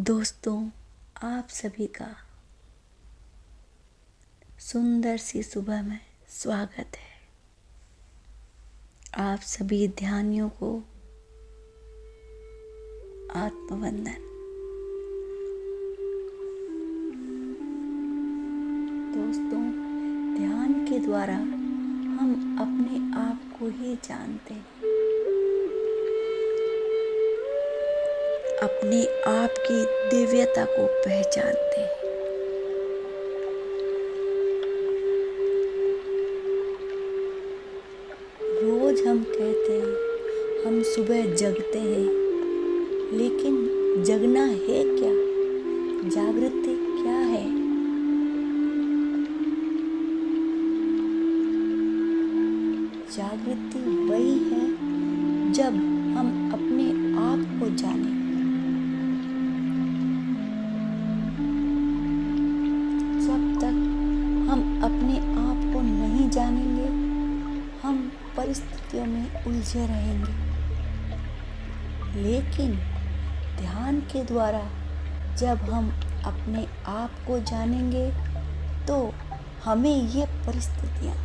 दोस्तों, आप सभी का सुंदर सी सुबह में स्वागत है। आप सभी ध्यानियों को आत्मवंदन। दोस्तों, ध्यान के द्वारा हम अपने आप को ही जानते हैं, अपने आप की दिव्यता को पहचानते हैं। रोज हम कहते हैं हम सुबह जगते हैं, लेकिन जगना है क्या? जागृति क्या है? जागृति वही है जब हम अपने आप को जानें। जब तक हम अपने आप को नहीं जानेंगे, हम परिस्थितियों में उलझे रहेंगे। लेकिन ध्यान के द्वारा जब हम अपने आप को जानेंगे, तो हमें ये परिस्थितियाँ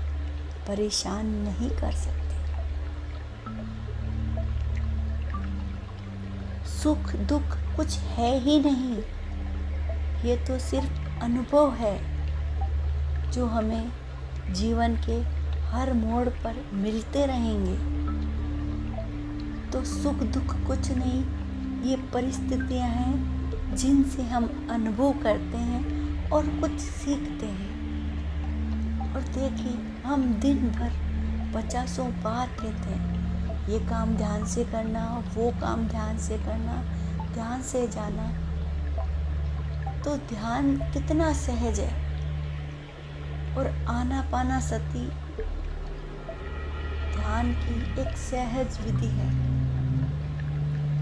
परेशान नहीं कर सकती। सुख दुख कुछ है ही नहीं, ये तो सिर्फ अनुभव है जो हमें जीवन के हर मोड़ पर मिलते रहेंगे। तो सुख दुख कुछ नहीं, ये परिस्थितियां हैं जिनसे हम अनुभव करते हैं और कुछ सीखते हैं। और देखिए, हम दिन भर 50 बार कहते हैं ये काम ध्यान से करना, वो काम ध्यान से करना, ध्यान से जाना। तो ध्यान कितना सहज है, और आनापानसति ध्यान की एक सहज विधि है।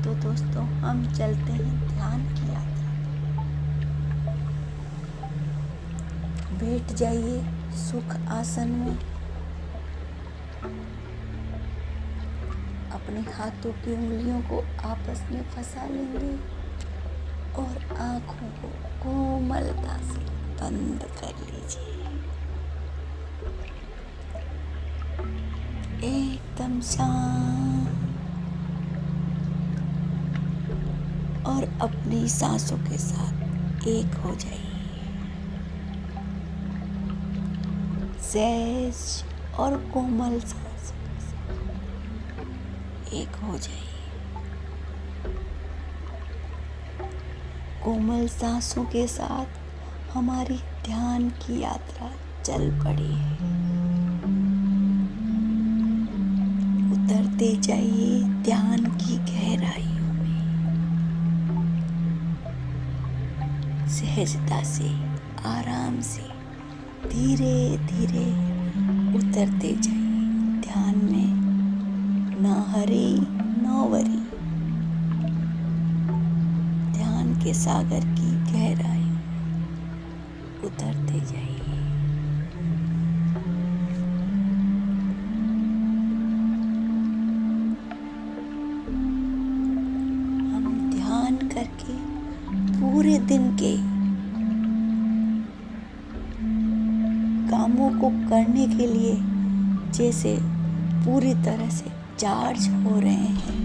तो दोस्तों, हम चलते हैं ध्यान की यात्रा। बैठ जाइए सुख आसन में, अपने हाथों की उंगलियों को आपस में फंसा लेंगे और आंखों को कोमलता से बंद कर लीजिए। एकदम शांत, और अपनी सांसों के साथ एक हो जाइए। सहज और कोमल सांसों के साथ एक हो जाइए। कोमल सांसों के साथ हमारी ध्यान की यात्रा चल पड़ी है। उतरते जाइए ध्यान की गहराइयों में, सहजता से, आराम से, धीरे धीरे उतरते जाइए ध्यान में। ना हरी ना वरी, ध्यान के सागर की गहराई उतरते जाइए। हम ध्यान करके पूरे दिन के कामों को करने के लिए जैसे पूरी तरह से चार्ज हो रहे हैं।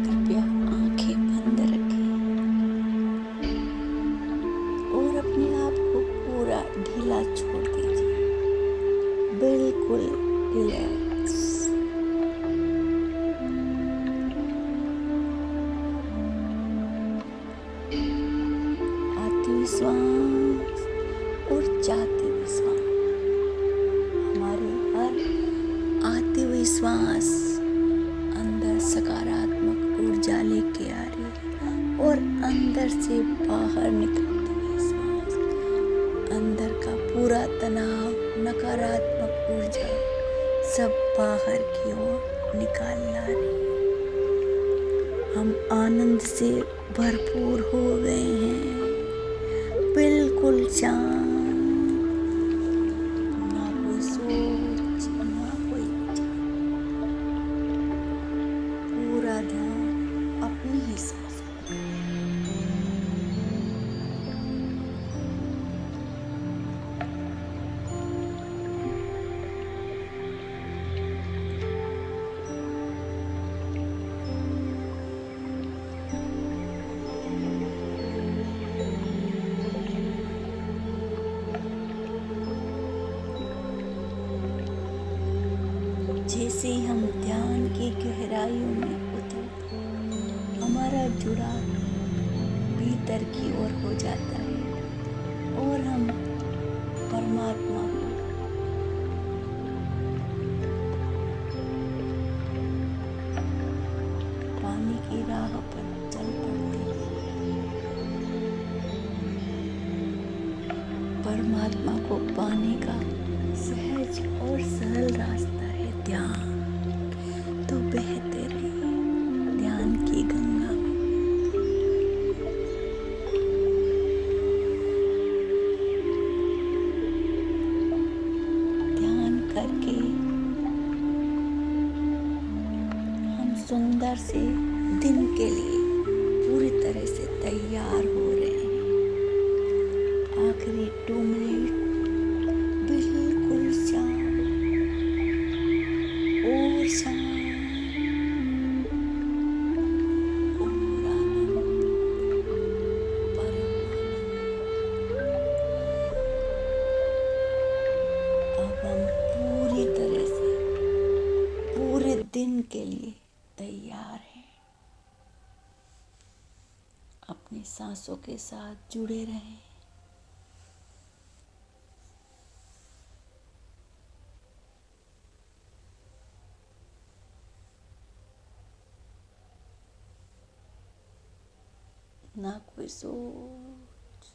कृपया आंखें बंद रखें और अपने आप को पूरा ढीला छोड़ दीजिए। बिल्कुल रिलैक्स। आती हुई श्वास और जाती हुई श्वास, हमारी हर आती हुई श्वास अंदर सकारात्मक ऊर्जा लेके आ रही है, और अंदर से बाहर निकलती हुई श्वास अंदर का पूरा तनाव, नकारात्मक ऊर्जा सब बाहर की ओर निकाल ला रही है। हम आनंद से भरपूर हो गए हैं, बिल्कुल शांत, ना कोई सोच ना कोई विचार, पूरा ध्यान जैसे ही हम ध्यान की गहराइयों में उतरते हमारा जुड़ाव भीतर की ओर हो जाता है और हम परमात्मा को पाने की राह पर चल पड़ते हैं। परमात्मा को पाने का सहज और सरल रास्ता है ध्यान। तो बहते रहिए ध्यान की गंगा में। ध्यान करके हम सुंदर से दिन के लिए पूरी तरह से तैयार हो रहे हैं। आखिरी 2 मिनट बिल्कुल शांत और शांत और आनंद, परम आनंद। अब हम पूरी तरह से पूरे दिन के लिए तैयार हैं। अपनी सांसों के साथ जुड़े रहें। ना कोई सोच,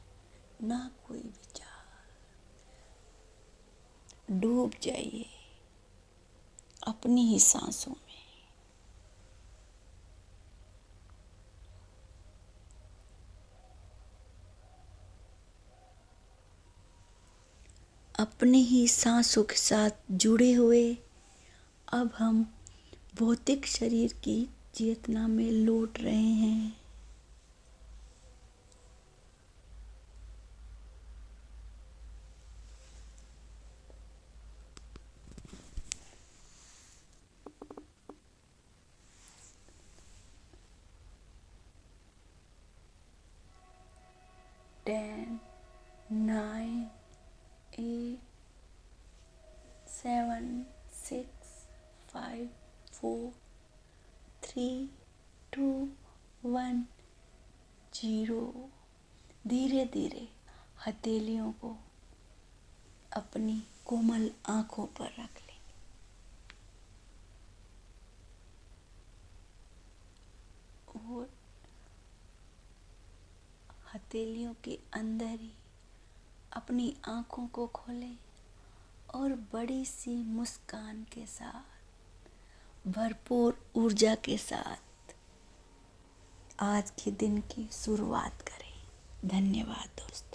ना कोई विचार। डूब जाइए अपनी ही सांसों में। अपने ही सांसों के साथ जुड़े हुए अब हम भौतिक शरीर की चेतना में लौट रहे हैं। टेन, 9, 8, 7, 6, 5, 4, 3, 2, 1, 0। धीरे धीरे हथेलियों को अपनी कोमल आंखों पर रख लें और हथेलियों के अंदर ही अपनी आंखों को खोलें और बड़ी सी मुस्कान के साथ, भरपूर ऊर्जा के साथ आज के दिन की शुरुआत करें। धन्यवाद दोस्तों।